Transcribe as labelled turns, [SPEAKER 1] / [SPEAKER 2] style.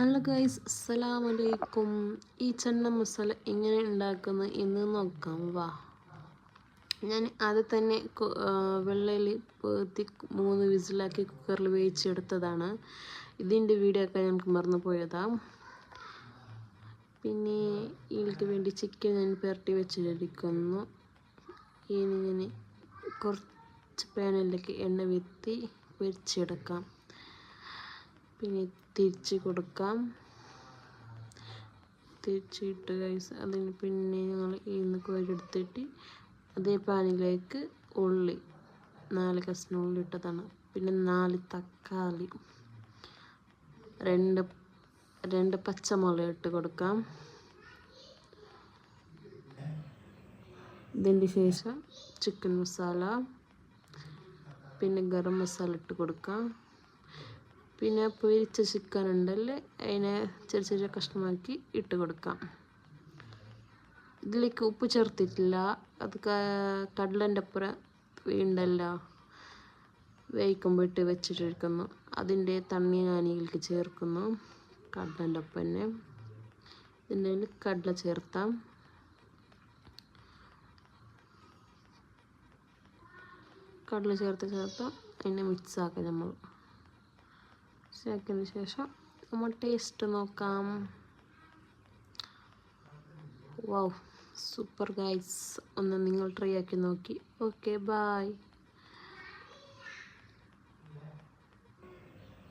[SPEAKER 1] Hello guys, അസ്സലാമു അലൈക്കും. ഈ ചന്ന മസാല എങ്ങനെ ഉണ്ടാക്കുന്നത് എന്ന് നോക്കാം. വാ. ഞാൻ ആദ്യം തന്നെ വെള്ളയിൽ പേർത്തി 3 വിസിലാക്കി കുക്കറിൽ വേവിച്ചെടുത്തതാണ്. ഇതിൻ്റെ വീഡിയോ ഒക്കെ ഞങ്ങൾക്ക് മറന്നു പോയതാ. പിന്നെ ഇതിലേക്ക് വേണ്ടി ചിക്കൻ ഞാൻ പുരട്ടി വെച്ചിരിക്കുന്നു. ഇനി കുറച്ച് പാനിലേക്ക് എണ്ണ വീഴ്ത്തി പൊരിച്ചെടുക്കാം. പിന്നെ തിരിച്ച് കൊടുക്കാം. തിരിച്ചിട്ട് ഗൈസ് അതിന് പിന്നെ ഞങ്ങൾ ഇന്ന് കോരിയെടുത്തിട്ട് അതേ പാനിലേക്ക് ഉള്ളി 4 കഷ്ണം ഉള്ളി ഇട്ടതാണ്. പിന്നെ 4 തക്കാളി, 2 പച്ചമുളക് ഇട്ട് കൊടുക്കാം. ഇതിൻ്റെ ശേഷം ചിക്കൻ മസാല, പിന്നെ ഗരം മസാല ഇട്ട് കൊടുക്കാം. പിന്നെ പൊരിച്ച ചിക്കൻ ഉണ്ടല്ലേ, അതിനെ ചെറിയ ചെറിയ കഷ്ണമാക്കി ഇട്ട് കൊടുക്കാം. ഇതിലേക്ക് ഉപ്പ് ചേർത്തിട്ടില്ല. അത് കടലൻ്റെ അപ്പുറം ഉണ്ടല്ലോ വേവിക്കുമ്പോൾ ഇട്ട് വെച്ചിട്ടിരിക്കുന്നു. അതിൻ്റെ തണ്ണി ഞാൻ ഇതിലേക്ക് ചേർക്കുന്നു. കടലൻ്റെ ഒപ്പം തന്നെ ഇതിൻ്റെ കടല ചേർത്താം. കടല ചേർത്ത് അതിനെ മിക്സ് ആക്കാം. നമ്മൾ ആക്കിയതിന് ശേഷം നമ്മൾ ടേസ്റ്റ് നോക്കാം. Wow, super guys. ഒന്ന് നിങ്ങൾ ട്രൈ ആക്കി നോക്കി. Okay, by.